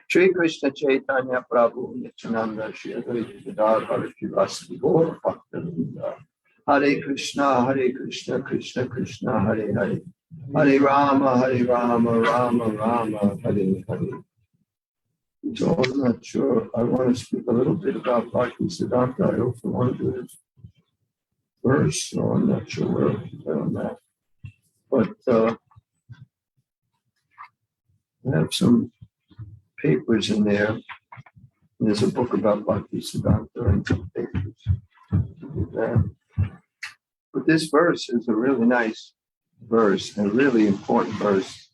Shri Krishna Chaitanya Prabhu Nityananda Shri Advaita Gadadhar Shivasati Gaur Bhaktivinoda Hare Krishna Krishna Krishna Hare Hare Hare Rama Rama Rama Hare Hare. So I'm not sure. I want to speak a little bit about Bhaktisiddhanta. I also want to do this verse, so I'm not sure where I'm on that. But I have some papers in there. There's a book about Bhaktisiddhanta and some papers. But this verse is a really nice verse, a really important verse.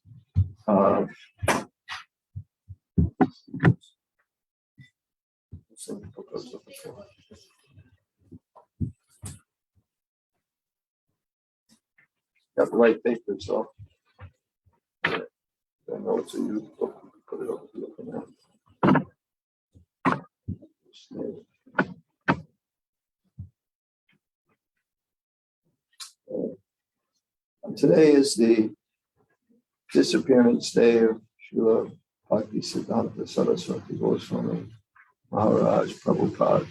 Got the right paper, so I know it's a used book. Put it over here for now. Today is the disappearance day of Srila Bhaktisiddhanta Saraswati Goswami Maharaj Prabhupada.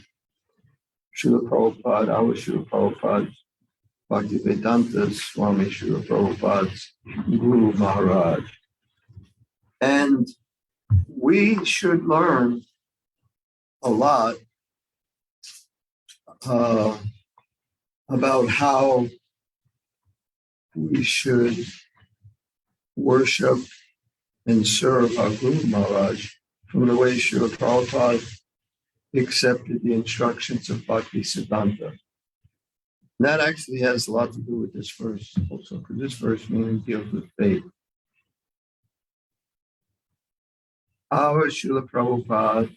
Srila Prabhupada, our Srila Prabhupada, Bhaktivedanta Swami Srila Prabhupada's Guru Maharaj. And we should learn a lot about how we should worship and serve our Guru Maharaj from the way Srila Prabhupada accepted the instructions of Bhaktisiddhanta. That actually has a lot to do with this verse also, because this verse mainly deals with faith. Our Srila Prabhupada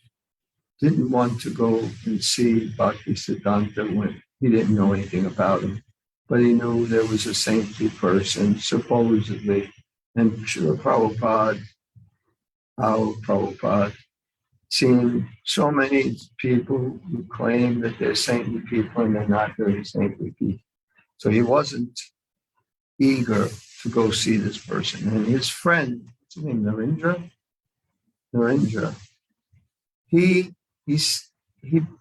didn't want to go and see Bhaktisiddhanta when he didn't know anything about him, but he knew there was a saintly person, supposedly, and Srila Prabhupada, our Prabhupada, seen so many people who claim that they're saintly people and they're not very saintly people. So he wasn't eager to go see this person. And his friend, what's his name, Narendra, he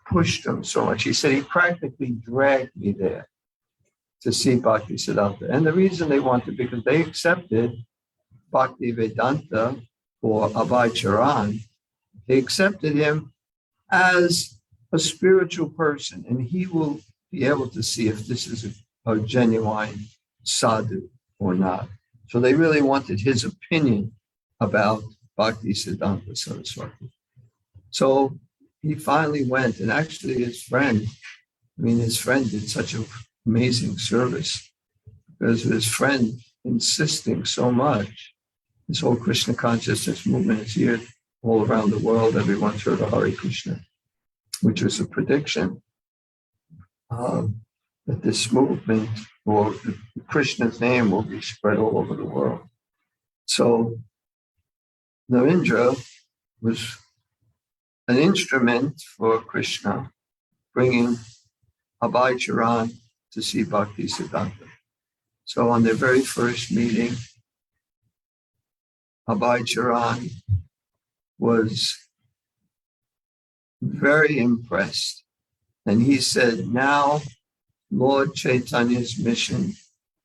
pushed him so much. He said he practically dragged me there to see Bhaktisiddhanta. And the reason they wanted, because they accepted Bhaktivedanta or Abhay Charan, they accepted him as a spiritual person, and he will be able to see if this is a genuine sadhu or not. So they really wanted his opinion about Bhaktisiddhanta Saraswati. So he finally went, and actually his friend did such an amazing service because of his friend insisting so much. This whole Krishna consciousness movement is here all around the world. Everyone's heard of Hare Krishna, which was a prediction that this movement or Krishna's name will be spread all over the world. So Narendra was an instrument for Krishna bringing Abhay Charan to see Bhaktisiddhanta. So on their very first meeting, Abhay Charan was very impressed. And he said, now Lord Chaitanya's mission,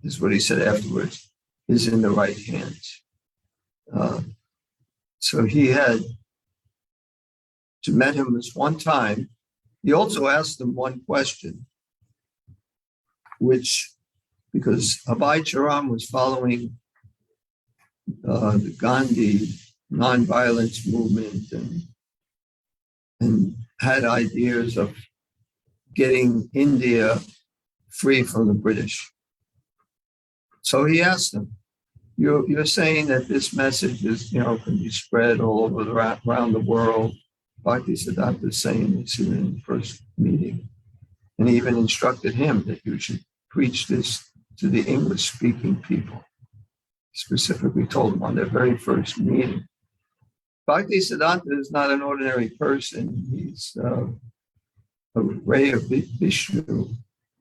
is what he said afterwards, is in the right hands. So he had met him this one time. He also asked him one question, because Abhay Charan was following the Gandhi nonviolence movement and had ideas of getting India free from the British. So he asked them, you're saying that this message is, can be spread all over around the world. Bhaktisiddhanta is saying this in the first meeting. And he even instructed him that you should preach this to the English-speaking people. Specifically told him on their very first meeting. Bhaktisiddhanta is not an ordinary person. He's a ray of Vishnu.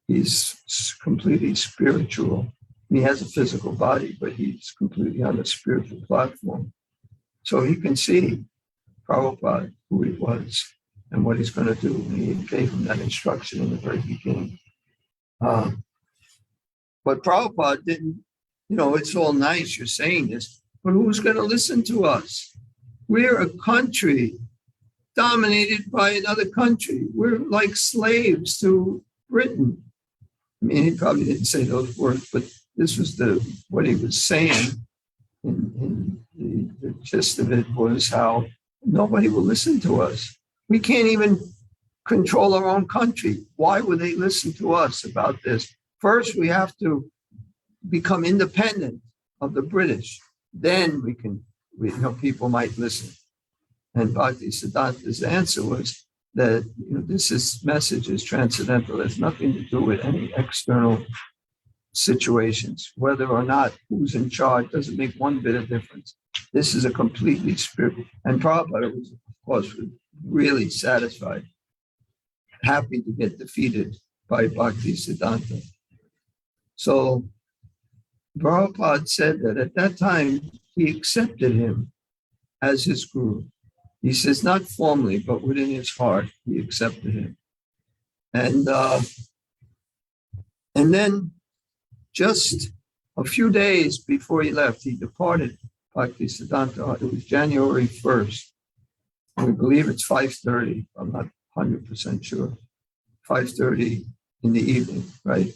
He's completely spiritual. He has a physical body, but he's completely on a spiritual platform. So he can see Prabhupada, who he was, and what he's going to do. And he gave him that instruction in the very beginning. But Prabhupada didn't, it's all nice you're saying this, but who's going to listen to us? We're a country dominated by another country. We're like slaves to Britain. I mean, he probably didn't say those words, but this was what he was saying. And the gist of it was how nobody will listen to us. We can't even control our own country. Why would they listen to us about this? First, we have to become independent of the British. Then people might listen. And Bhaktisiddhanta's answer was that this message is transcendental. It has nothing to do with any external situations. Whether or not who's in charge doesn't make one bit of difference. This is a completely spiritual. And Prabhupada was, of course, really satisfied, happy to get defeated by Bhaktisiddhanta. So Prabhupada said that at that time he accepted him as his guru. He says not formally, but within his heart, he accepted him. And then just a few days before he left, he departed Bhaktisiddhanta. It was January 1st. We believe it's 5:30. I'm not 100% sure. 5:30 in the evening, right?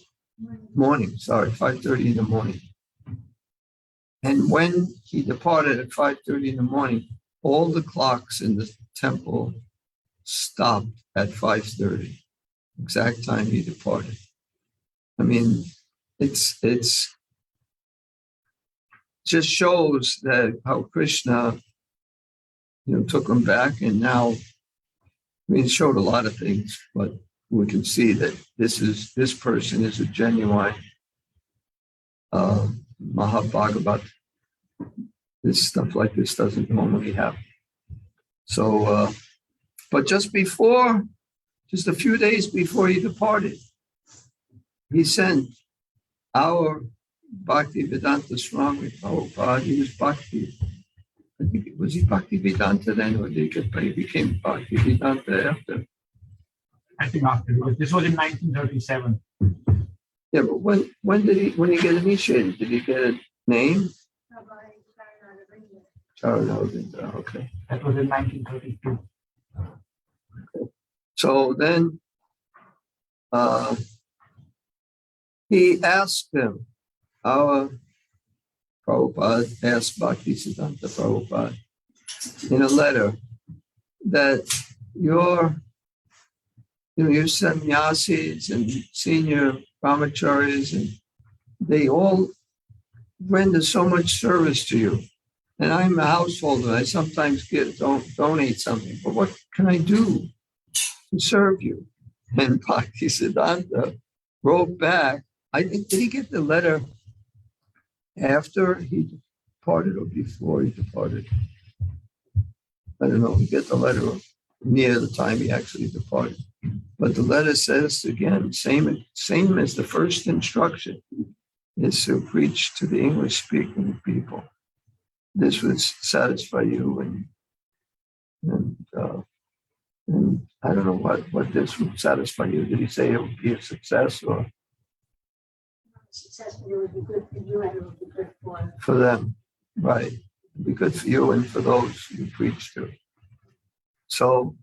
Morning, 5:30 in the morning. And when he departed at 5:30 in the morning, all the clocks in the temple stopped at 5:30, exact time he departed. I mean, it's just shows that how Krishna, took him back, and now, it showed a lot of things, but we can see that this person is a genuine Mahabhagavat. This stuff like this doesn't normally happen. So, but just a few days before he departed, he sent our Bhaktivedanta Swami Prabhupada. He was Bhakti. I think was he Bhaktivedanta then, or did he became Bhaktivedanta after? I think after. This was in 1937. Yeah, but when he get initiated? Did he get a name? Okay. That was in 1932. So then he asked him, our Prabhupada asked Bhaktisiddhanta Prabhupada in a letter that your sannyasis and senior brahmacharis, and they all render so much service to you. And I'm a householder. I sometimes donate something, but what can I do to serve you? And Bhaktisiddhanta wrote back, I think, did he get the letter after he departed or before he departed? I don't know. We get the letter near the time he actually departed. But the letter says, again, same as the first instruction, is to preach to the English-speaking people. This would satisfy you, and I don't know what this would satisfy you. Did he say it would be a success or? Success, it would be good for you and it would be good for them, right? It would be good for you and for those you preach to. So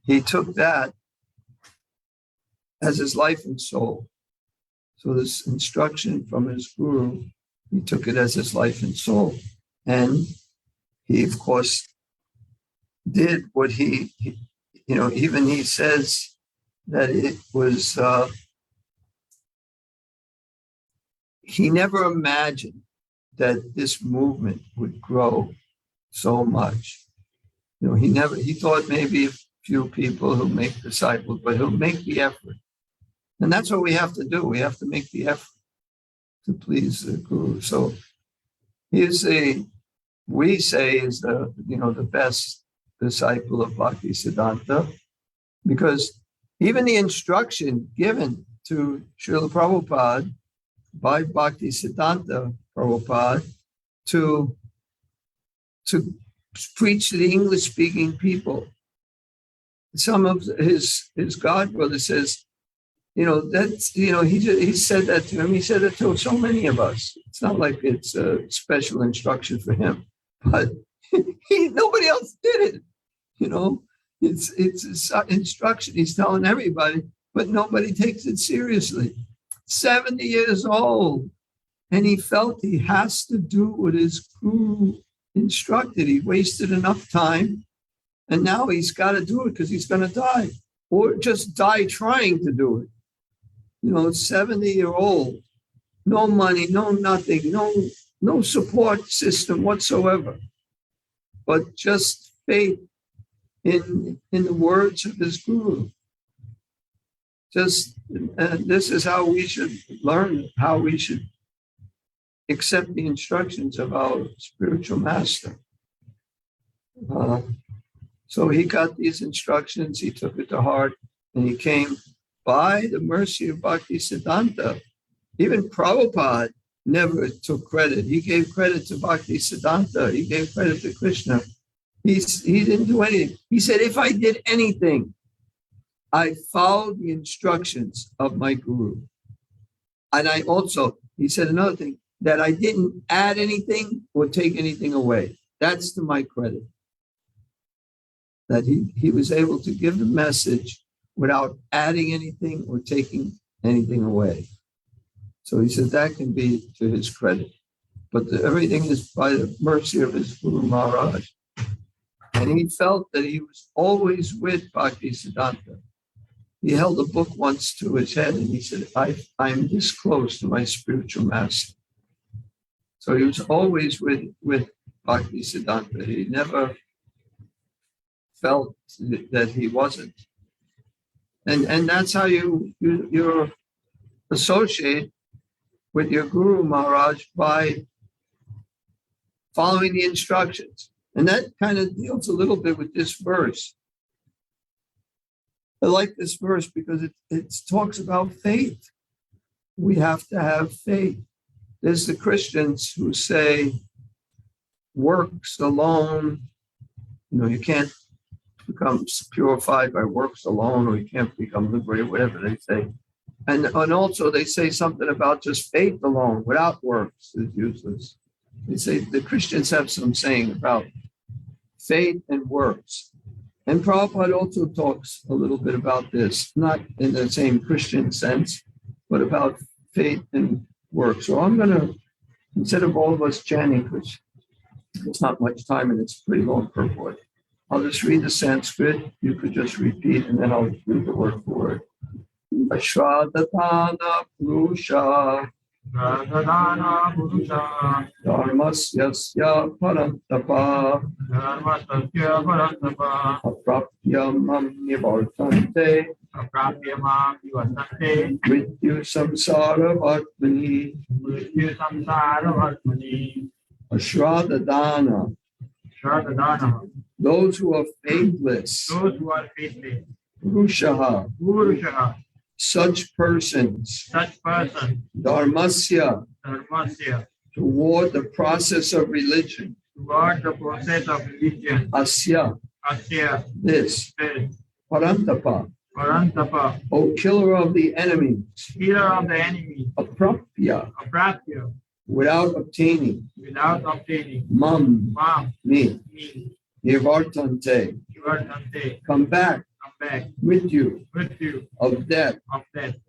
he took that as his life and soul. So this instruction from his guru, he took it as his life and soul. And he, of course, did what he even he says that it was, he never imagined that this movement would grow so much. He thought maybe a few people who make disciples, but he'll make the effort. And that's what we have to do. We have to make the effort to please the Guru. So we say is the best disciple of Bhaktisiddhanta, because even the instruction given to Srila Prabhupada by Bhaktisiddhanta Prabhupada to preach to the English-speaking people. Some of his god brother says, he said that to him. He said it to so many of us. It's not like it's a special instruction for him, but nobody else did it. It's instruction. He's telling everybody, but nobody takes it seriously. 70 years old, and he felt he has to do what his guru instructed. He wasted enough time, and now he's got to do it because he's going to die, or just die trying to do it. 70-year-old, no money, no nothing, no support system whatsoever, but just faith in the words of his guru. This is how we should learn, how we should accept the instructions of our spiritual master. So he got these instructions, he took it to heart, and he came by the mercy of Bhaktisiddhanta. Even Prabhupada never took credit. He gave credit to Bhaktisiddhanta. He gave credit to Krishna. He didn't do anything. He said, if I did anything, I followed the instructions of my guru. And he said another thing, that I didn't add anything or take anything away. That's to my credit. That he was able to give the message without adding anything or taking anything away. So he said that can be to his credit. But everything is by the mercy of his Guru Maharaj. And he felt that he was always with Bhaktisiddhanta. He held a book once to his head and he said, I'm this close to my spiritual master. So he was always with Bhaktisiddhanta. He never felt that he wasn't. And that's how you associate with your Guru Maharaj, by following the instructions. And that kind of deals a little bit with this verse. I like this verse because it talks about faith. We have to have faith. There's the Christians who say works alone, you can't become purified by works alone, or you can't become liberated, whatever they say. And also they say something about just faith alone without works is useless. They say the Christians have some saying about faith and works. And Prabhupada also talks a little bit about this, not in the same Christian sense, but about faith and works. So I'm going to, instead of all of us chanting, which it's not much time and it's pretty long purport, I'll just read the Sanskrit. You could just repeat, and then I'll read the word for word. Ashwadhatana Purusha Dharmasyasya Parantapa Aprapyamam Nivartante Mrityu Samsara Vartmani Ashwadhatana, those who are faithless, Purushaha, such persons, Dharmasya, toward the process of religion, Asya, this, Parantapa, O killer of the enemies, Aprapya, without obtaining, Mam, me, Nivartante, come back, with you, of death,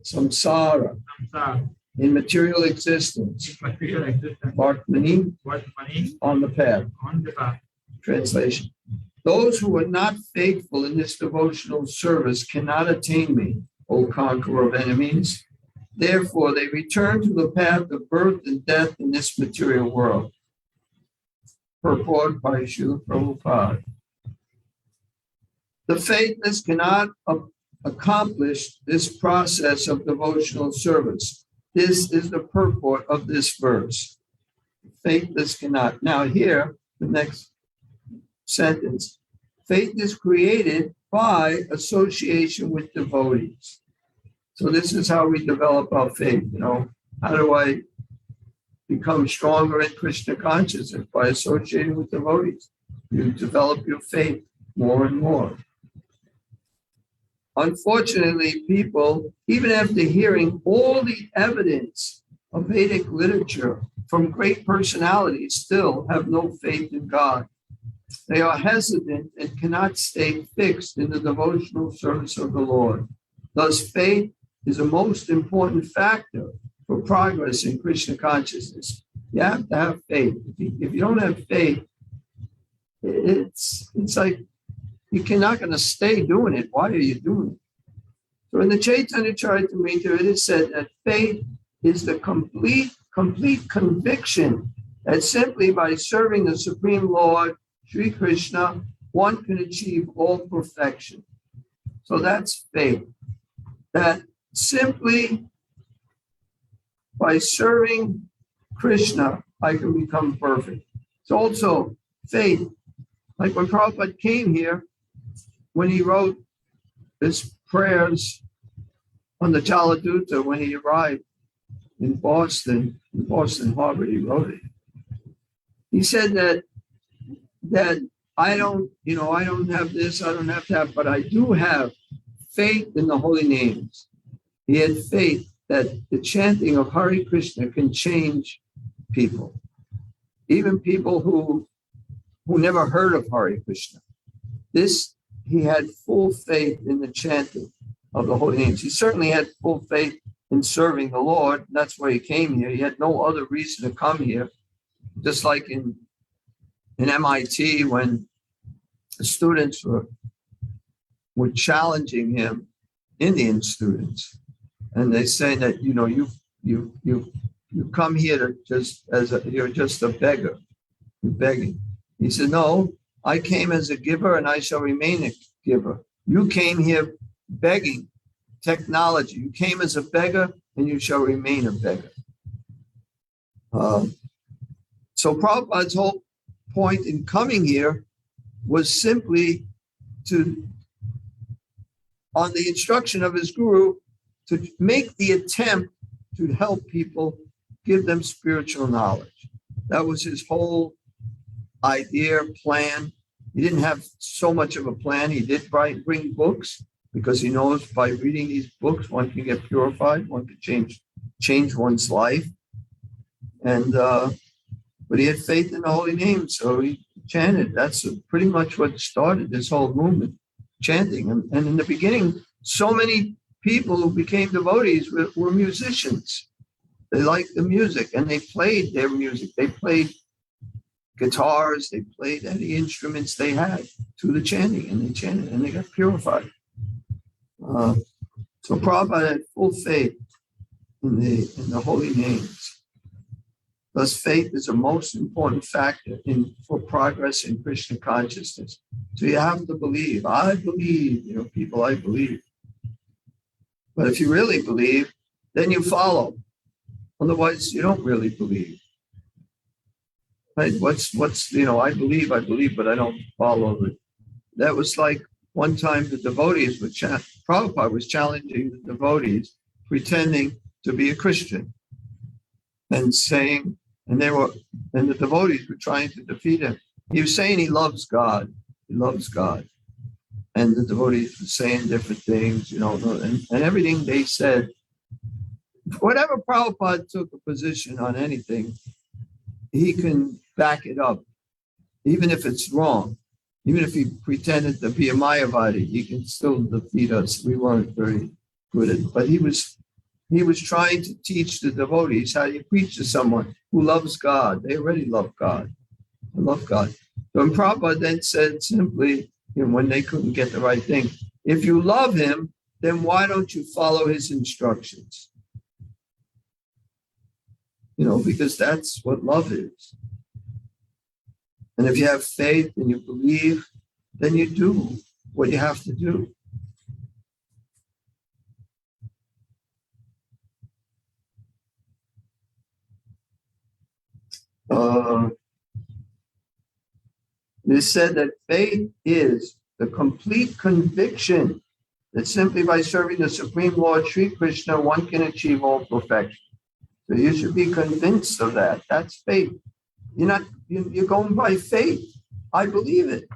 samsara, in material existence, Vartmani, on the path. Translation. Those who are not faithful in this devotional service cannot attain me, O conqueror of enemies. Therefore, they return to the path of birth and death in this material world. Purport by Srila Prabhupada. The faithless cannot accomplished this process of devotional service. This is the purport of this verse. Faithless cannot. Now here, the next sentence. Faith is created by association with devotees. So this is how we develop our faith. How do I become stronger in Krishna consciousness? By associating with devotees. You develop your faith more and more. Unfortunately, people, even after hearing all the evidence of Vedic literature from great personalities, still have no faith in God. They are hesitant and cannot stay fixed in the devotional service of the Lord. Thus, faith is a most important factor for progress in Krishna consciousness. You have to have faith. If you don't have faith, it's like you're not going to stay doing it. Why are you doing it? So in the Chaitanya Charitamrita, it is said that faith is the complete conviction that simply by serving the Supreme Lord, Sri Krishna, one can achieve all perfection. So that's faith. That simply by serving Krishna, I can become perfect. It's also faith. Like when Prabhupada came here, when he wrote his prayers on the Jaladuta, when he arrived in Boston Harbor, he wrote it. He said that I don't have this, I don't have that, but I do have faith in the holy names. He had faith that the chanting of Hare Krishna can change people, even people who never heard of Hare Krishna. He had full faith in the chanting of the holy names. He certainly had full faith in serving the Lord. That's why he came here. He had no other reason to come here. Just like in MIT, when the students were challenging him, Indian students, and they say that you come here to you're just a beggar. You're begging. He said, no, I came as a giver and I shall remain a giver. You came here begging technology. You came as a beggar and you shall remain a beggar. So Prabhupada's whole point in coming here was simply on the instruction of his guru, to make the attempt to help people, give them spiritual knowledge. That was his whole idea, plan. He didn't have so much of a plan. He did bring books because he knows by reading these books, one can get purified, one can change one's life. And but he had faith in the holy name, so he chanted. That's pretty much what started this whole movement, chanting. And in the beginning, so many people who became devotees were musicians. They liked the music and they played their music. They played guitars, they played any instruments they had to the chanting, and they chanted and they got purified. So Prabhupada had full faith in the holy names. Thus, faith is a most important factor for progress in Krishna consciousness. So you have to believe. I believe, people, I believe. But if you really believe, then you follow. Otherwise, you don't really believe. Right? I believe, but I don't follow it. That was like one time the devotees Prabhupada was challenging the devotees, pretending to be a Christian and saying, and the devotees were trying to defeat him. He was saying he loves God. He loves God. And the devotees were saying different things, and everything they said. Whatever Prabhupada took a position on anything, he can back it up, even if it's wrong. Even if he pretended to be a Mayavadi, he can still defeat us. We weren't very good at it. But he was trying to teach the devotees how you preach to someone who loves God. They already love God. They love God. So and Prabhupada then said simply, when they couldn't get the right thing, if you love him, then why don't you follow his instructions? Because that's what love is. And if you have faith and you believe, then you do what you have to do. It is said that faith is the complete conviction that simply by serving the Supreme Lord Sri Krishna, one can achieve all perfection. So you should be convinced of that. That's faith. You're going by faith. I believe it.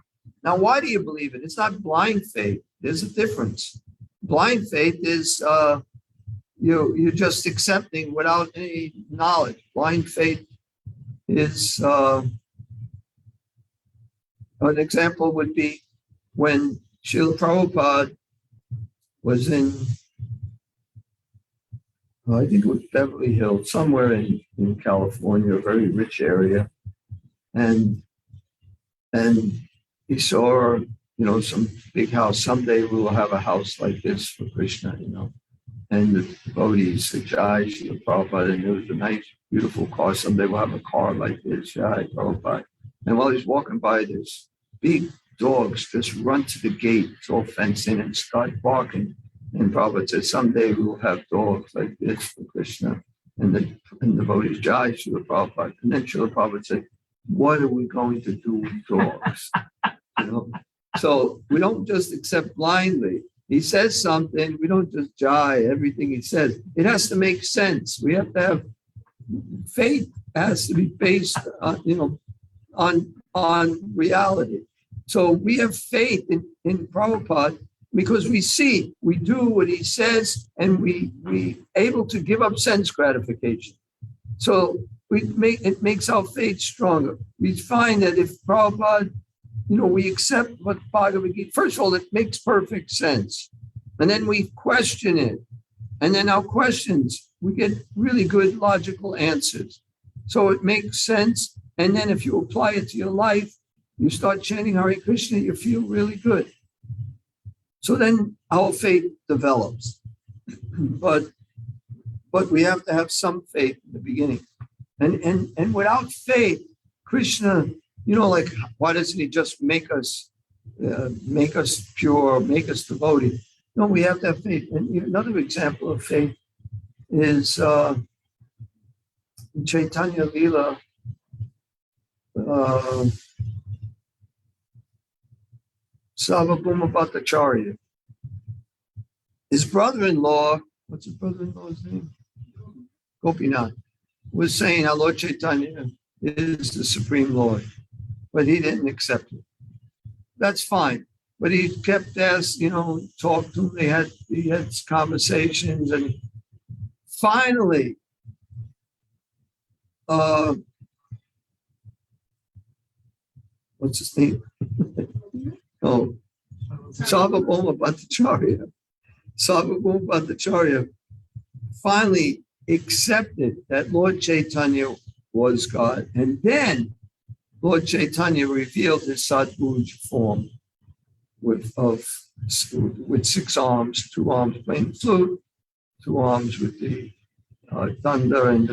Now, why do you believe it? It's not blind faith. There's a difference. Blind faith is you're just accepting without any knowledge. Blind faith is an example would be when Srila Prabhupada was in, I think it was Beverly Hills, somewhere in California, a very rich area. And he saw, some big house. Someday we will have a house like this for Krishna, And the devotees said, Jai, Srila Prabhupada, and it was a nice, beautiful car. Someday we'll have a car like this, Jai, Prabhupada. And while he's walking by, this big dogs just run to the gate, it's all fenced in, and start barking. And Prabhupada said, someday we will have dogs like this for Krishna. And the devotees, Jai, Srila Prabhupada. And then Srila Prabhupada said, what are we going to do with dogs? So we don't just accept blindly. He says something, we don't just Jai everything he says. It has to make sense. We have to have faith, has to be based on reality. So we have faith in Prabhupada because we do what he says, and we able to give up sense gratification. So it makes our faith stronger. We find that if Prabhupada, we accept what Bhagavad Gita, first of all, it makes perfect sense. And then we question it. And then our questions, we get really good logical answers. So it makes sense. And then if you apply it to your life, you start chanting Hare Krishna, you feel really good. So then our faith develops. But we have to have some faith in the beginning. And without faith, Krishna, why doesn't he just make us pure, make us devotee? No, we have to have faith. And another example of faith is in Chaitanya Lila, Sarvabhauma Bhattacharya. His brother-in-law, what's his brother-in-law's name? Gopinath, was saying our Lord Chaitanya is the Supreme Lord, but he didn't accept it. That's fine. But he kept asking, talked to him. He had conversations, and finally, what's his name? Sarvabhauma Bhattacharya. Sarvabhauma Bhattacharya finally accepted that Lord Chaitanya was God. And then Lord Chaitanya revealed his Sadbhuj form with 6 arms, 2 arms playing flute, 2 arms with the thunder and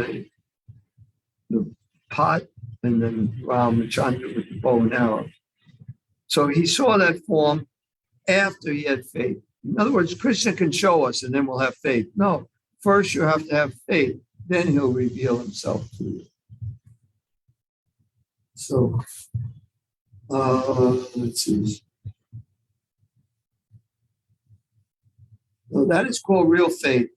the pot, and then Ramachandra with the bow and arrow. So he saw that form after he had faith. In other words, Krishna can show us and then we'll have faith. No, first you have to have faith, then he'll reveal himself to you. So, let's see. So that is called real faith,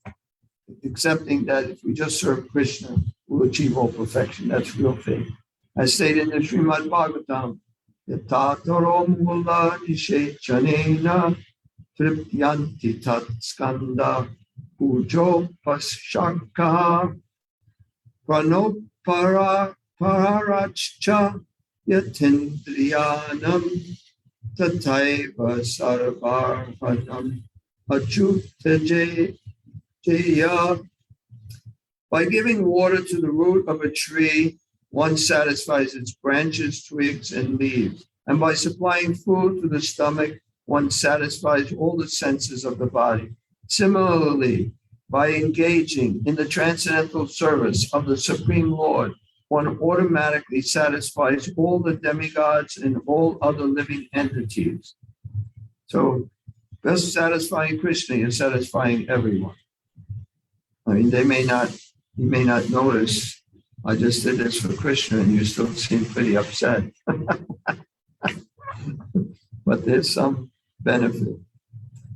accepting that if we just serve Krishna, we'll achieve all perfection. That's real faith. As stated in the Srimad Bhagavatam, Yatataro mula nishe chanena tripyanti tat skanda ujo pasyarka pranopara pararachcha yatindriyanam tataiva sarvarvanam achutajeya. By giving water to the root of a tree, one satisfies its branches, twigs, and leaves. And by supplying food to the stomach, one satisfies all the senses of the body. Similarly, by engaging in the transcendental service of the Supreme Lord, one automatically satisfies all the demigods and all other living entities. So, just satisfying Krishna is satisfying everyone. I mean, you may not notice I just did this for Krishna, and you still seem pretty upset. But there's some benefit.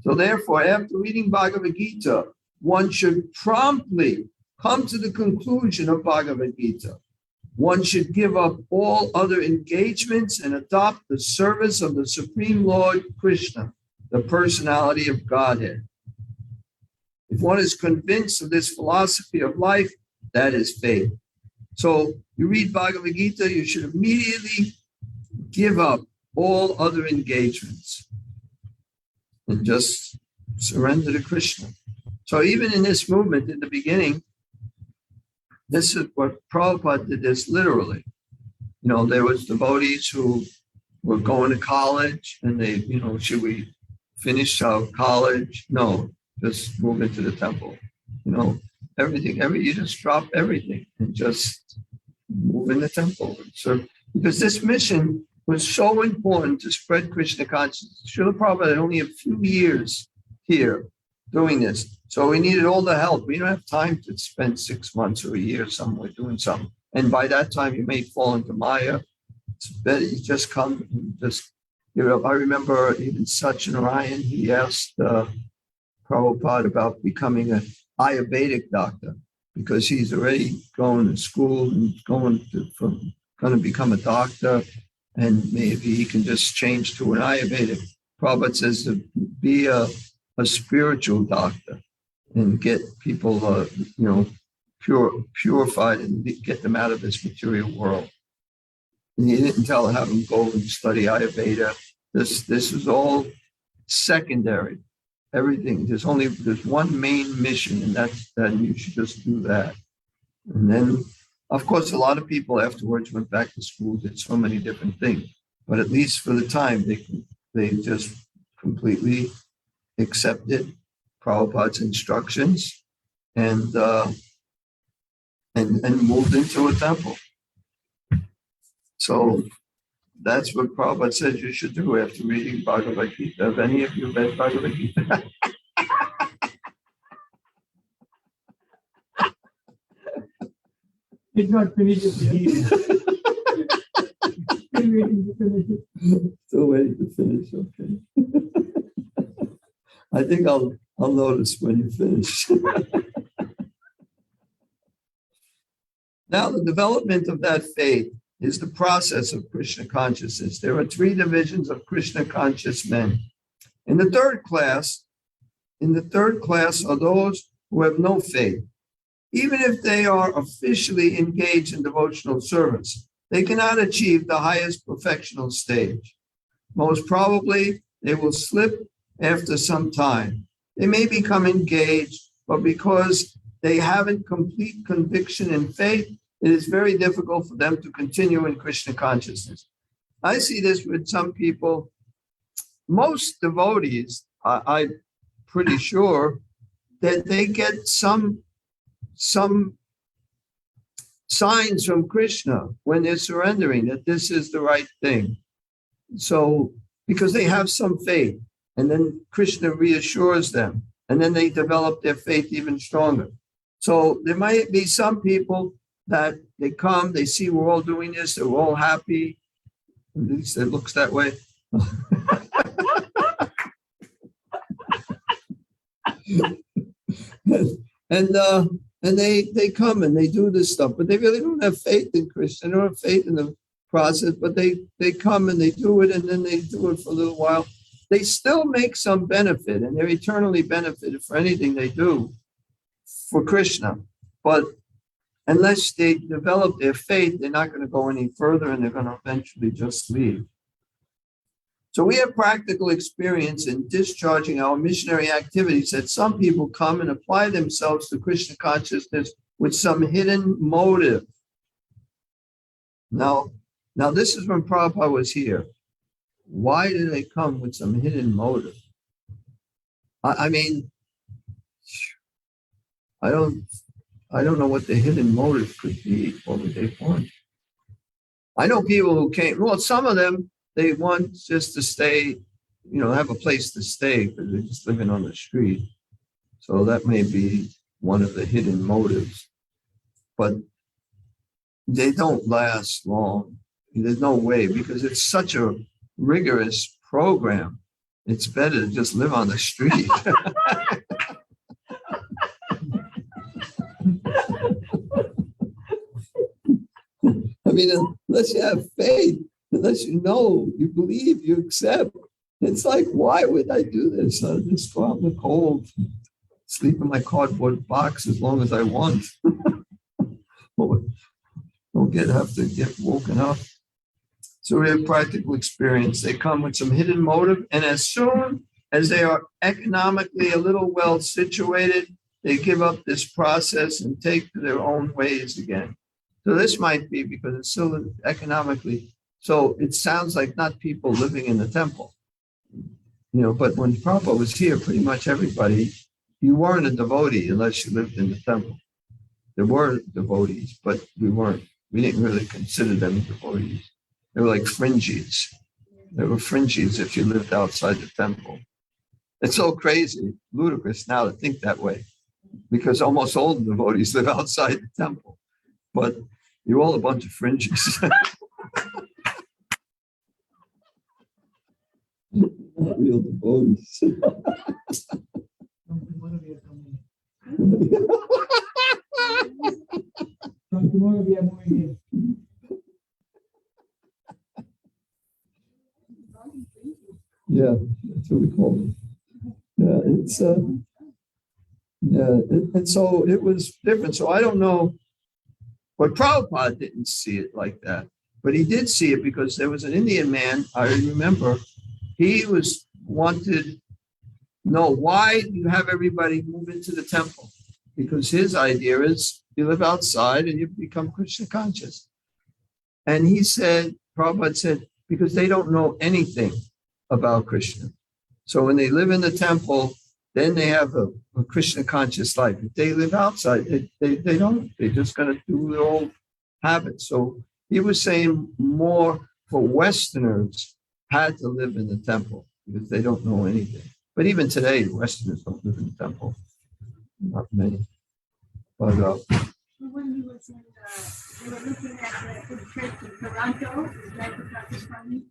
So therefore, after reading Bhagavad Gita, one should promptly come to the conclusion of Bhagavad Gita. One should give up all other engagements and adopt the service of the Supreme Lord Krishna, the personality of Godhead. If one is convinced of this philosophy of life, that is faith. So you read Bhagavad Gita, you should immediately give up all other engagements and just surrender to Krishna. So even in this movement, in the beginning, this is what Prabhupada did this literally. You know, there was devotees who were going to college and they, you know, should we finish our college? No, just move into the temple. You know, everything, you just drop everything and just move in the temple. So, because this mission was so important to spread Krishna consciousness. Srila Prabhupada had only a few years here doing this. So we needed all the help. We don't have time to spend 6 months or a year somewhere doing something. And by that time, you may fall into Maya. It's better you just come and just give it up. I remember even Satyanarayan, he asked Prabhupada about becoming an Ayurvedic doctor because he's already going to school and going to become a doctor. And maybe he can just change to an Ayurvedic. Prabhupada says to be a spiritual doctor and get people, purified and get them out of this material world. And he didn't have them go and study Ayurveda. This is all secondary. Everything. There's one main mission, and that's that you should just do that. And then, of course, a lot of people afterwards went back to school, did so many different things. But at least for the time, they just completely accepted Prabhupada's instructions and moved into a temple. So that's what Prabhupada says you should do after reading Bhagavad Gita. Have any of you read Bhagavad Gita? Did not finish it yet. Still waiting to finish it. Still waiting to finish, okay. I think I'll notice when you finish. Now, the development of that faith is the process of Krishna consciousness. There are 3 divisions of Krishna conscious men. In the third class are those who have no faith. Even if they are officially engaged in devotional service, they cannot achieve the highest perfectional stage. Most probably, they will slip after some time. They may become engaged, but because they haven't complete conviction and faith, it is very difficult for them to continue in Krishna consciousness. I see this with some people. Most devotees, I'm pretty sure that they get some signs from Krishna when they're surrendering that this is the right thing. So, because they have some faith, and then Krishna reassures them, and then they develop their faith even stronger. So there might be some people that they come, they see we're all doing this, they're all happy. At least it looks that way. And they come and they do this stuff, but they really don't have faith in Krishna. They don't have faith in the process, but they come and they do it, and then they do it for a little while. They still make some benefit, and they're eternally benefited for anything they do for Krishna. But unless they develop their faith, they're not going to go any further, and they're going to eventually just leave. So we have practical experience in discharging our missionary activities that some people come and apply themselves to Krishna consciousness with some hidden motive. Now this is when Prabhupada was here. Why did they come with some hidden motive? I mean, I don't know what the hidden motive could be. What would they want? I know people who came, well, some of them, they want just to stay, have a place to stay because they're just living on the street. So that may be one of the hidden motives. But they don't last long. There's no way, because it's such a rigorous program. It's better to just live on the street. I mean, unless you have faith, unless you know, you believe, you accept. It's like, why would I do this? I'll just go out in the cold, sleep in my cardboard box as long as I want. Don't have to get woken up. So we have practical experience. They come with some hidden motive, and as soon as they are economically a little well situated, they give up this process and take to their own ways again. So this might be because it's still economically. So it sounds like not people living in the temple, but when Prabhupada was here, pretty much everybody, you weren't a devotee unless you lived in the temple. There were devotees, but we didn't really consider them devotees. They were like fringies. They were fringies if you lived outside the temple. It's so crazy, ludicrous now to think that way, because almost all the devotees live outside the temple. But you're all a bunch of fringies. Not real devotees. Tomorrow we are moving in. Yeah, that's what we call it. Yeah, it's and so it was different. So I don't know, but Prabhupada didn't see it like that, but he did see it because there was an Indian man. I remember he wanted to know, why do you have everybody move into the temple? Because his idea is you live outside and you become Krishna conscious. And he said, Prabhupada said, because they don't know anything about Krishna. So when they live in the temple, then they have a Krishna conscious life. If they live outside, they don't. They're just going to do their old habits. So he was saying more for Westerners had to live in the temple because they don't know anything. But even today, Westerners don't live in the temple. Not many. But when he was in, they were looking at the church in Toronto, is that the Pakistani?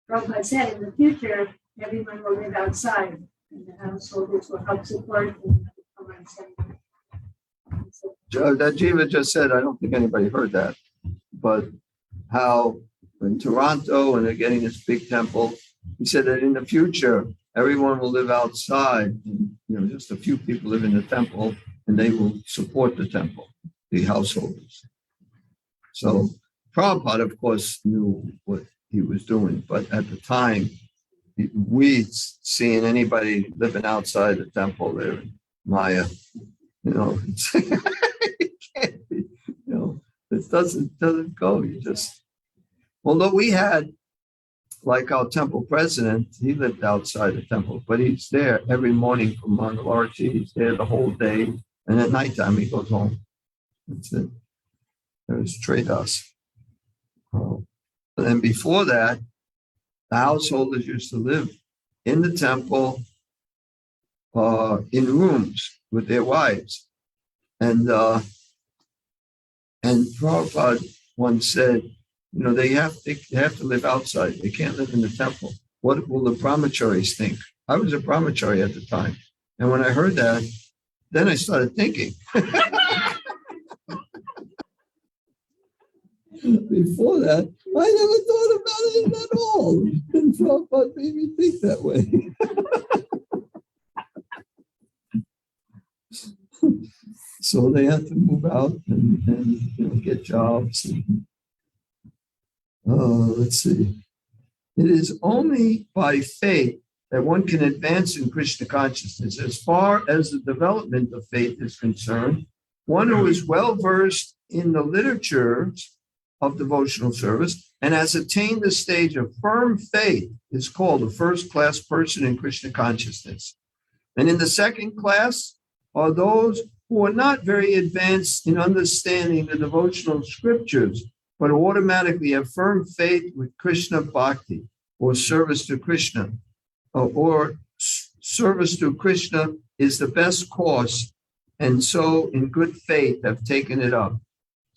Prabhupada said in the future, everyone will live outside, and the householders will help support and come and send. that Jiva just said, I don't think anybody heard that. But how in Toronto, and they're getting this big temple, he said that in the future, everyone will live outside. And, just a few people live in the temple, and they will support the temple, the householders. So Prabhupada, of course, knew what he was doing, but at the time, we seeing anybody living outside the temple there in Maya, it can't be, it doesn't go. You just, although we had, like our temple president, he lived outside the temple, but he's there every morning from Mangalarti. He's there the whole day, and at nighttime he goes home. That's it. There's Tradas. And then before that, the householders used to live in the temple in rooms with their wives. And Prabhupada once said, they have to live outside. They can't live in the temple. What will the brahmacharis think? I was a brahmachari at the time. And when I heard that, then I started thinking. Before that, I never thought about it at all. And Prabhupada made me think that way. So they had to move out and get jobs. Let's see. It is only by faith that one can advance in Krishna consciousness. As far as the development of faith is concerned, one who is well versed in the literatures of devotional service and has attained the stage of firm faith is called a first-class person in Krishna consciousness. And in the second class are those who are not very advanced in understanding the devotional scriptures, but automatically have firm faith with Krishna bhakti, or service to Krishna, or service to Krishna is the best course, and so in good faith have taken it up.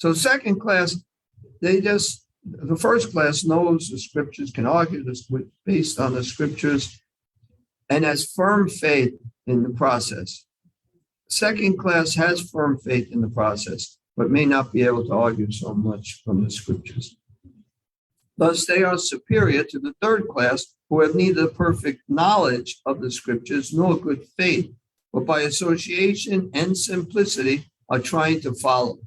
So second class, the first class knows the scriptures, can argue this based on the scriptures, and has firm faith in the process. Second class has firm faith in the process, but may not be able to argue so much from the scriptures. Thus, they are superior to the third class, who have neither perfect knowledge of the scriptures nor good faith, but by association and simplicity are trying to follow.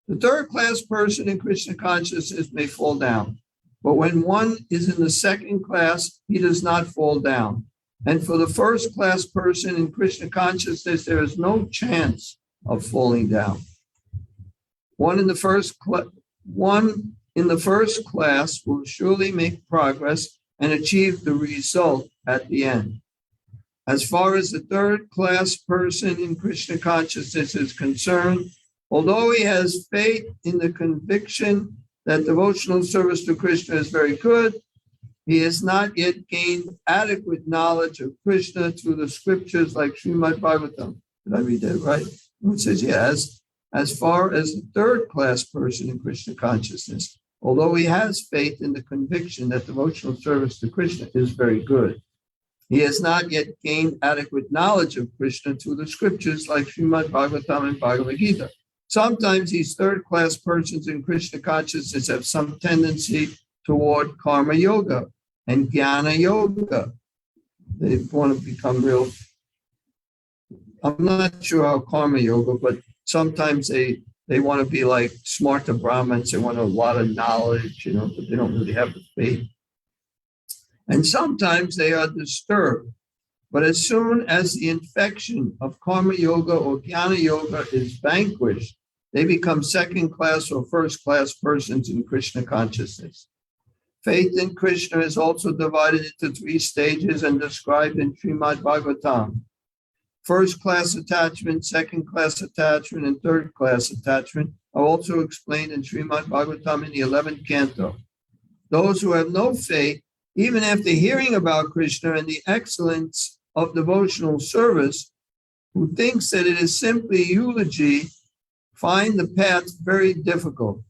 The third class person in Krishna consciousness may fall down, but when one is in the second class, he does not fall down. And for the first class person in Krishna consciousness, there is no chance of falling down. One in the first class will surely make progress and achieve the result at the end. As far as the third class person in Krishna consciousness is concerned, although he has faith in the conviction that devotional service to Krishna is very good, he has not yet gained adequate knowledge of Krishna through the scriptures like Srimad Bhagavatam. Did I read that right? It says, yes, as far as the third class person in Krishna consciousness, although he has faith in the conviction that devotional service to Krishna is very good, he has not yet gained adequate knowledge of Krishna through the scriptures like Srimad Bhagavatam and Bhagavad Gita. Sometimes these third class persons in Krishna consciousness have some tendency toward karma yoga and Gyana yoga. They want to become real. I'm not sure how karma yoga, but sometimes they want to be like smarta Brahmins. They want a lot of knowledge, but they don't really have the faith. And sometimes they are disturbed. But as soon as the infection of karma yoga or Gyana yoga is vanquished, they become second class or first class persons in Krishna consciousness. Faith in Krishna is also divided into 3 stages and described in Srimad Bhagavatam. First class attachment, second class attachment, and third class attachment are also explained in Srimad Bhagavatam in the 11th canto. Those who have no faith, even after hearing about Krishna and the excellence of devotional service, who thinks that it is simply eulogy, find the path very difficult.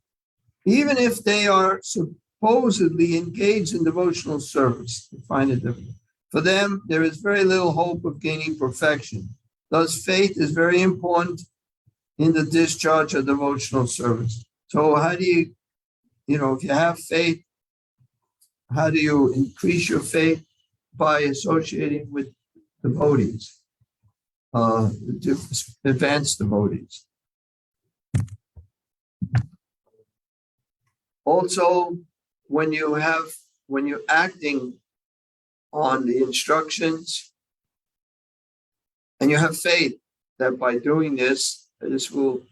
Even if they are supposedly engaged in devotional service, they find it difficult. For them, there is very little hope of gaining perfection. Thus, faith is very important in the discharge of devotional service. So how do you, if you have faith, how do you increase your faith? By associating with devotees, advanced devotees. Also, when you're acting on the instructions and you have faith that by doing this will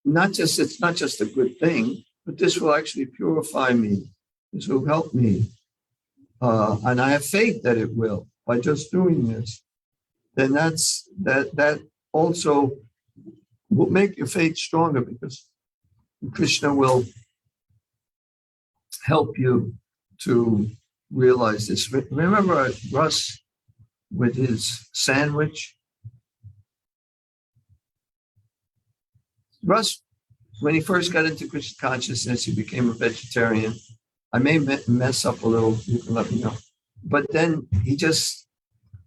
it's not just a good thing, but this will actually purify me. This will help me. And I have faith that it will by just doing this. Then that also will make your faith stronger, because Krishna will help you to realize this. Remember Russ with his sandwich? Russ, when he first got into Krishna consciousness, he became a vegetarian. I may mess up a little, you can let me know. But then he just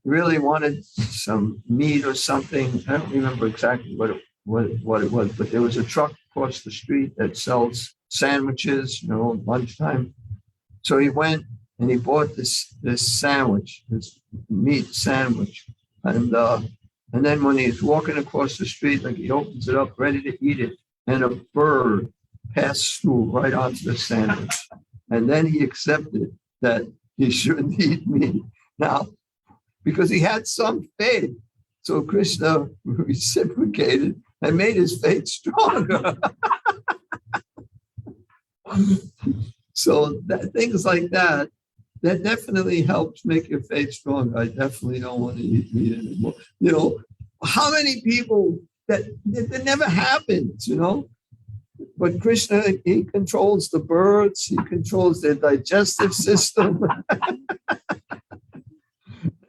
really wanted some meat or something. I don't remember exactly what it was, but there was a truck across the street that sells sandwiches, lunchtime. So he went and he bought this sandwich, this meat sandwich. And then when he's walking across the street, like he opens it up, ready to eat it, and a bird passed through right onto the sandwich. And then he accepted that he shouldn't eat meat. Now, because he had some faith, so Krishna reciprocated and made his faith stronger. So things like that definitely helps make your faith stronger. I definitely don't want to eat meat anymore. How many people that never happens, But Krishna, he controls the birds, he controls their digestive system.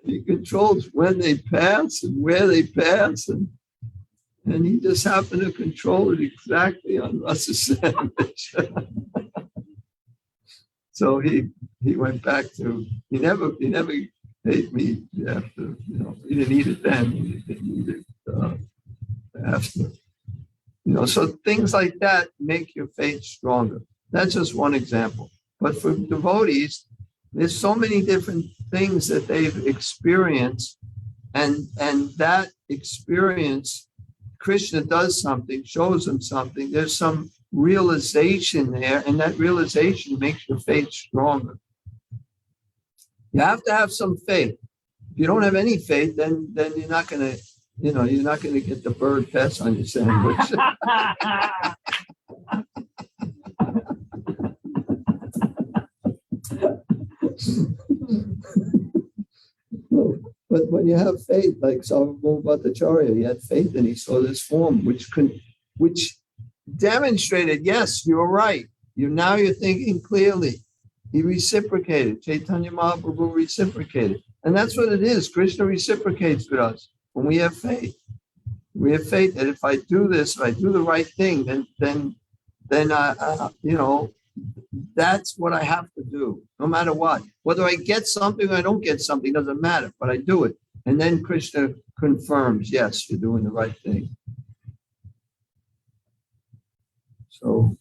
He controls when they pass and where they pass. And And he just happened to control it exactly on Russ's sandwich. So he went back to, he never ate meat after, he didn't eat it then, he didn't eat it after. So things like that make your faith stronger. That's just one example. But for devotees, there's so many different things that they've experienced, and that experience, Krishna does something, shows them something. There's some realization there, and that realization makes your faith stronger. You have to have some faith. If you don't have any faith, then you're not gonna, you're not gonna get the bird pass on your sandwich. But when you have faith, like Saraswati Bhattacharya, he had faith and he saw this form, which demonstrated, yes, you're right. You're thinking clearly. He reciprocated. Chaitanya Mahaprabhu reciprocated. And that's what it is. Krishna reciprocates with us when we have faith. We have faith that if I do this, if I do the right thing, then that's what I have to do, no matter what. Whether I get something or I don't get something doesn't matter, but I do it. And then Krishna confirms, yes, you're doing the right thing. So,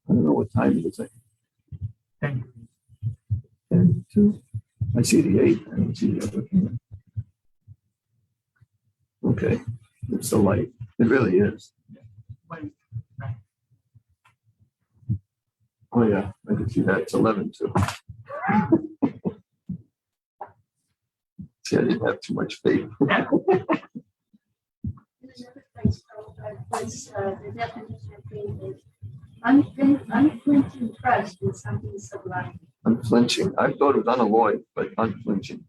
I don't know what time it is. 10. 10 to, I see the 8. I don't see the other thing. Okay, it's the light. It really is. Oh yeah, I can see that. It's 11 too. See, I didn't have too much faith. There's another place, the definition of faith is unflinching trust in something sublime. Unflinching. I thought it was unalloyed, but unflinching.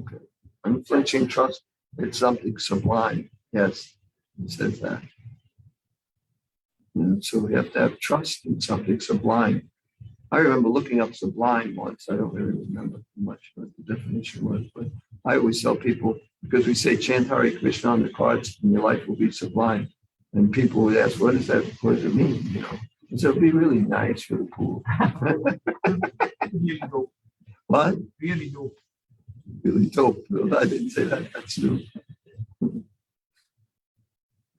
Okay. Unflinching trust. It's something sublime. Yes, it says that. And so we have to have trust in something sublime. I remember looking up sublime once. I don't really remember much what the definition was, but I always tell people, because we say chant Hare Krishna on the cards and your life will be sublime. And people would ask, what does that, what does it mean? So it'll be really nice, really cool. Really dope. What? Really dope. Really dope. Well, I didn't say that. That's new.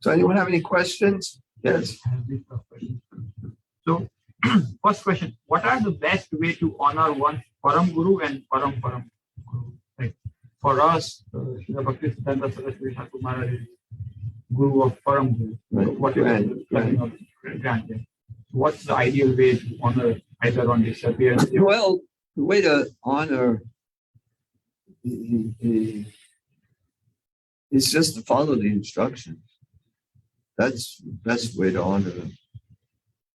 So anyone have any questions? Yes. So, first question: what are the best way to honor one Param Guru and Param Guru? Like for us, Srila Bhaktisiddhanta Saraswati Thakur Maharaj is Guru of Param Guru. Right. What is Grand. grand? What's the ideal way to honor either on disappearance? Well, the way to honor is just to follow the instructions. That's the best way to honor them.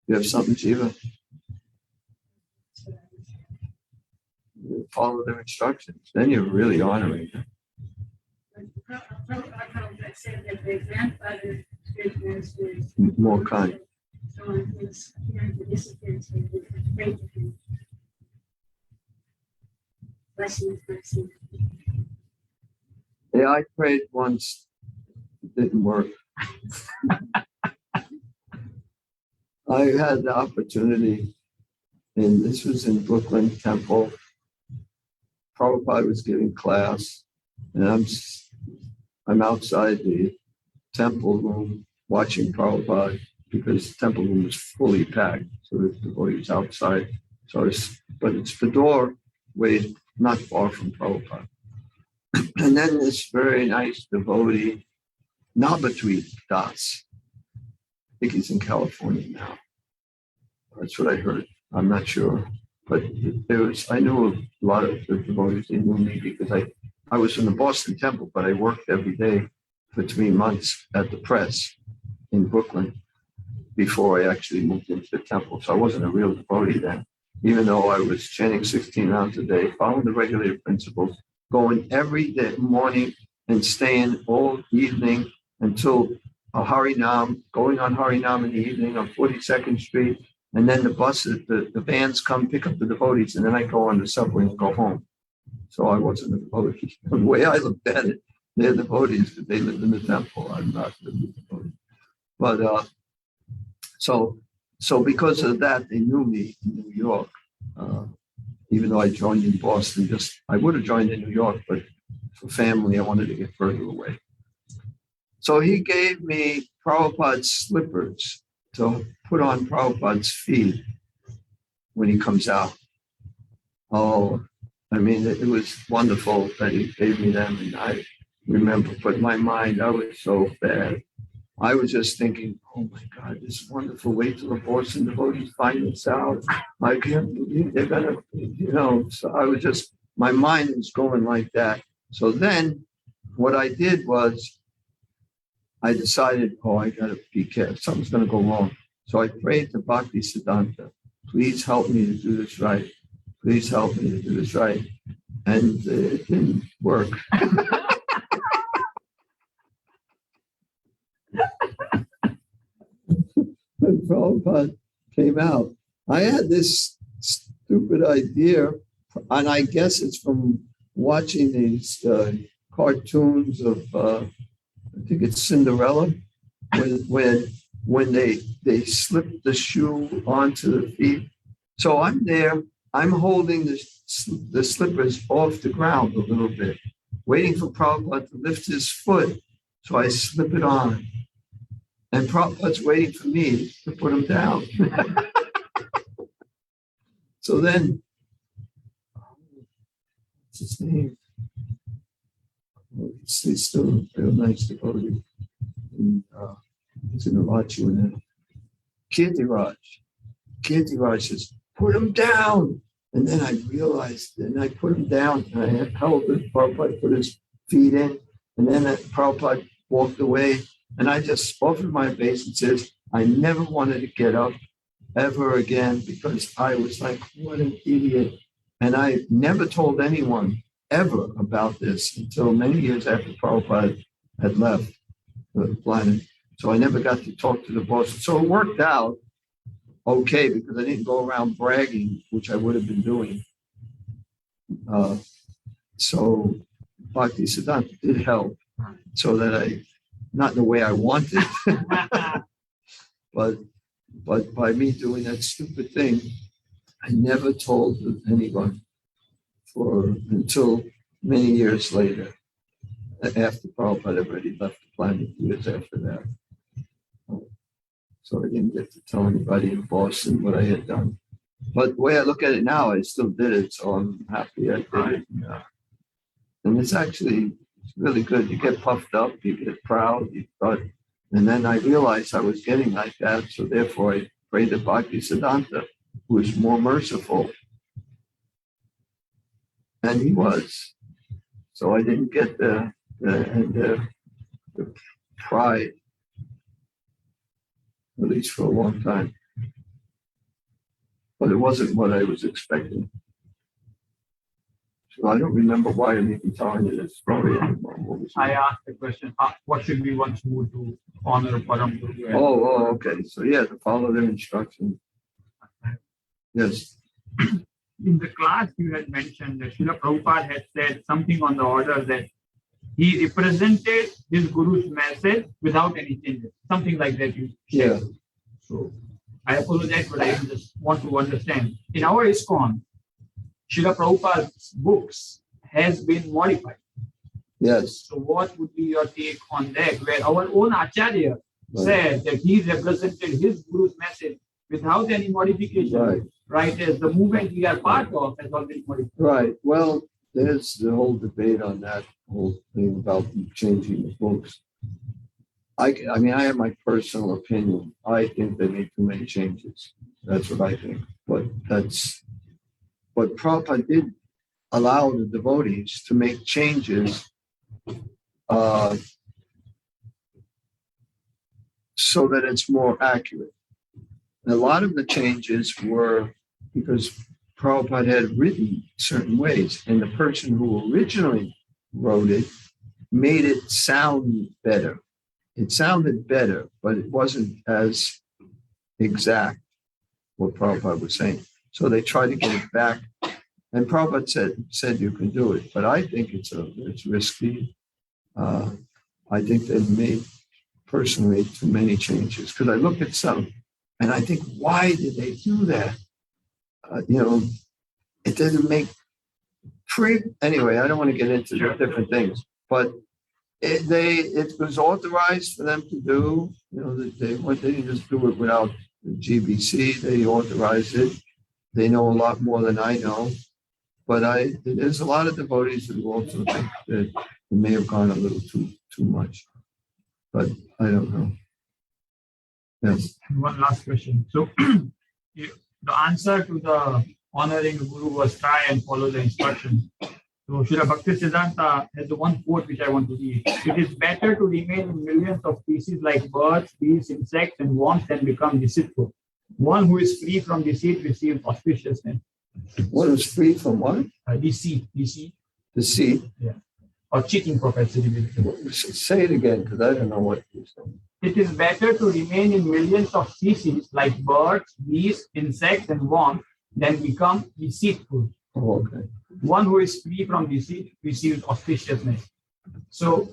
You have something, Jiva? You follow their instructions. Then you're really honoring them. I said that the grandfather is More kind. So his the disappearance of great blessings. Yeah, I prayed once. It didn't work. I had the opportunity, and this was in Brooklyn Temple. Prabhupada was giving class, and I'm outside the temple room watching Prabhupada because the temple room was fully packed. So the devotees outside. But it's the doorway not far from Prabhupada. And then this very nice devotee, Nabatweet Das. I think he's in California now. That's what I heard. I'm not sure. But I knew a lot of the devotees. They knew me because I was from the Boston Temple, but I worked every day for 3 months at the press in Brooklyn before I actually moved into the temple. So I wasn't a real devotee then, even though I was chanting 16 rounds a day, following the regulated principles, going every day morning and staying all evening until a Harinam, going on Harinam in the evening on 42nd Street. And then the buses, the vans come pick up the devotees, and then I go on the subway and go home. So I wasn't a devotee. The way I looked at it, They're devotees because they live in the temple. I'm not the devotee. But so because of that, they knew me in New York. Even though I joined in Boston, I would have joined in New York, but for family, I wanted to get further away. So he gave me Prabhupada's slippers to put on Prabhupada's feet when he comes out. Oh, I mean, it was wonderful that he gave me them. And I remember, but my mind, I was so bad. I was just thinking, oh my God, this is wonderful. Wait till the Boston devotees find this out. I can't believe they're going to, so I was just, my mind was going like that. So then what I did was I decided, I got to be careful. Something's going to go wrong. So I prayed to Bhaktisiddhanta, please help me to do this right. Please help me to do this right. And it didn't work. When Prabhupada came out, I had this stupid idea, and I guess it's from watching these cartoons of, I think it's Cinderella, when they slip the shoe onto the feet. So I'm there, I'm holding the slippers off the ground a little bit, waiting for Prabhupada to lift his foot. So I slip it on. And Prabhupada's waiting for me to put him down. So then, what's his name? He's still a real nice devotee. He's in the Rachu now. Kirtiraj says, put him down. And then I realized, and I put him down, and I held it. Prabhupada put his feet in, and then Prabhupada walked away. And I just offered my obeisances. I never wanted to get up ever again because I was like, what an idiot. And I never told anyone ever about this until many years after Prabhupada had left the planet. So I never got to talk to the boss. So it worked out okay because I didn't go around bragging, which I would have been doing. So Bhaktisiddhanta did help so that not in the way I wanted, but by me doing that stupid thing, I never told anyone until many years later, after Prabhupada already left the planet, years after that. So I didn't get to tell anybody in Boston what I had done. But the way I look at it now, I still did it, so I'm happy I did it. And it's really good. You get puffed up, you get proud, and then I realized I was getting like that, so therefore I prayed to Bhaktisiddhanta, who was more merciful. And he was. So I didn't get the pride, at least for a long time. But it wasn't what I was expecting. So I don't remember why I'm even telling you this story anymore. I asked the question, what should we want to do to honor Param Guru? Oh, okay. So yeah, to follow their instructions. Yes. In the class, you had mentioned that Srila Prabhupada had said something on the order that he represented his Guru's message without any changes. Something like that you said. Yeah. So I apologize, but I just want to understand. In our ISKCON, Srila Prabhupada's books has been modified. Yes. So what would be your take on that? Where our own Acharya said that he represented his Guru's message without any modification. Right, as the movement we are part of has already modified. Right. Well, there's the whole debate on that whole thing about changing the books. I mean, I have my personal opinion. I think they made too many changes. That's what I think. But Prabhupada did allow the devotees to make changes so that it's more accurate. And a lot of the changes were because Prabhupada had written certain ways, and the person who originally wrote it made it sound better. It sounded better, but it wasn't as exact what Prabhupada was saying. So they tried to get it back, and Prabhupada said you can do it, but I think it's risky. I think they've made personally too many changes, because I look at some and I think, why did they do that? It doesn't make anyway, I don't want to get into the different things, but it was authorized for them to do, they didn't just do it without the GBC, they authorized it. They know a lot more than I know, but there's a lot of devotees who also think that it may have gone a little too much, but I don't know. Yes. One last question. So the answer to the honoring the Guru was try and follow the instructions. So Srila Bhaktisiddhanta has the one quote which I want to read. It is better to remain in millions of species like birds, bees, insects, and worms than become deceitful. One who is free from deceit receives auspiciousness. What is free from what? Deceit. Deceit. Yeah. Or cheating propensity. Say it again, because I don't know what you're saying. It is better to remain in millions of species like birds, bees, insects, and worms than become deceitful. Oh, okay. One who is free from deceit receives auspiciousness. So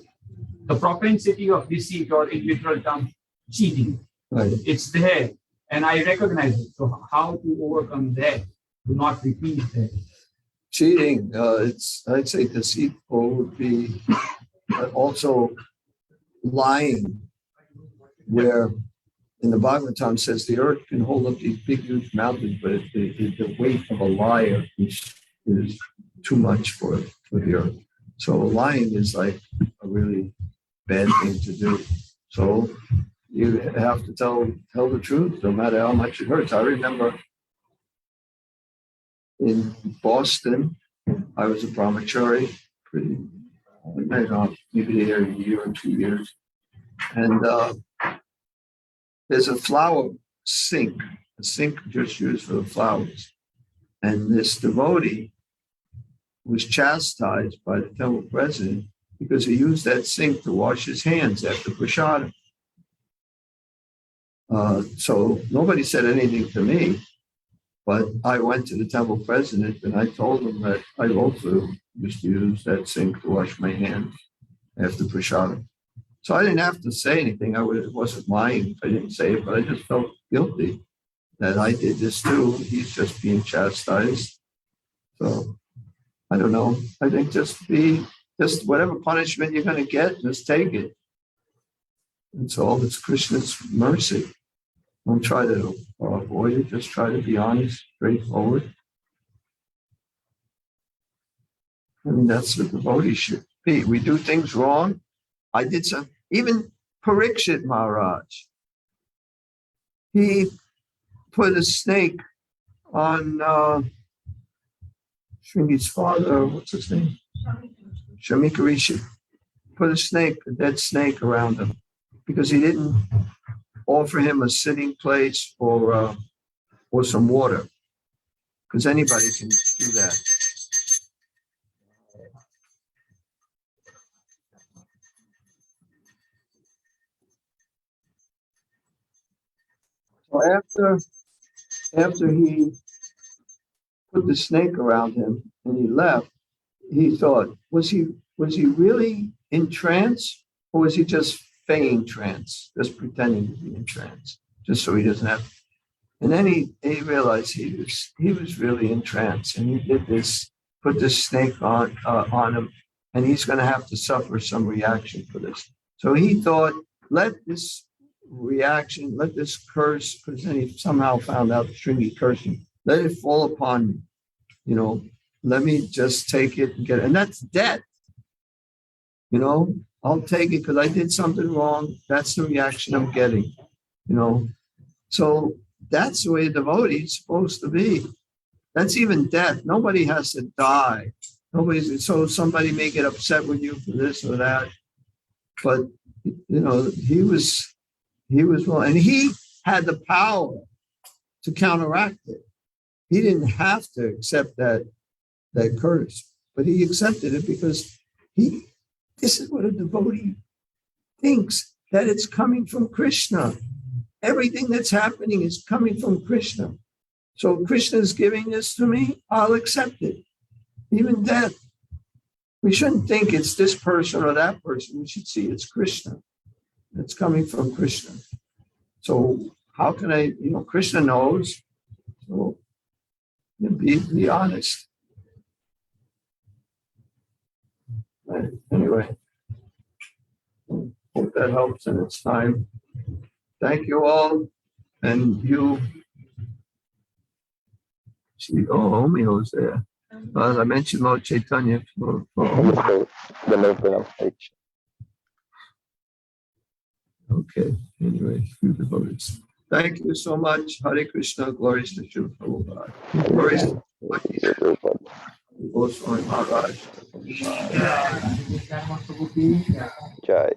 the propensity of deceit, or in literal terms, cheating, Right. it's there, and I recognize it. So how to overcome that? To not repeat that. Cheating, I'd say deceitful would be also lying, where in the Bhagavatam says the earth can hold up these big, huge mountains, but the weight of a liar is too much for the earth. So lying is like a really bad thing to do. So you have to tell the truth, no matter how much it hurts. I remember in Boston, I was a brahmachari, maybe there a year or 2 years. And there's a flower sink, a sink just used for the flowers. And this devotee was chastised by the temple president because he used that sink to wash his hands after prasadam. So nobody said anything to me, but I went to the temple president and I told him that I also used to use that sink to wash my hands after prasadam. So I didn't have to say anything. I wasn't lying if I didn't say it, but I just felt guilty that I did this too. He's just being chastised. So I don't know. I think just whatever punishment you're going to get, just take it. It's all. It's Krishna's mercy. Don't try to avoid it. Just try to be honest, straightforward. I mean, that's what the devotee should be. We do things wrong. I did some, even Parikshit Maharaj, he put a snake on Shringi's father, what's his name? Shamika Rishi. Put a dead snake around him because he didn't offer him a sitting place or some water, because anybody can do that. So after he put the snake around him and he left, he thought, was he really in trance, or was he just feigning trance, just pretending to be in trance, just so he doesn't have? And then he realized he was really in trance, and he did this, put this snake on him, and he's going to have to suffer some reaction for this. So he thought, let this reaction, let this curse, because then he somehow found out Shringi cursing, let it fall upon me. Let me just take it and get it. And that's death. I'll take it because I did something wrong. That's the reaction I'm getting. So that's the way a devotee is supposed to be. That's even death. Nobody has to die. So somebody may get upset with you for this or that. But he was wrong. And he had the power to counteract it. He didn't have to accept that curse, but he accepted it because this is what a devotee thinks, that it's coming from Krishna. Everything that's happening is coming from Krishna. So Krishna is giving this to me, I'll accept it, even death. We shouldn't think it's this person or that person. We should see it's Krishna. It's coming from Krishna. So how can I, Krishna knows. So be honest. Anyway, hope that helps in its time. Thank you all. And you, see, Omio's there. I mentioned Lord Chaitanya for Okay, anyway, few devotees. Thank you so much. Hare Krishna, glories to Srila Prabhupada. Glories to Goswami Maharaj. Jai.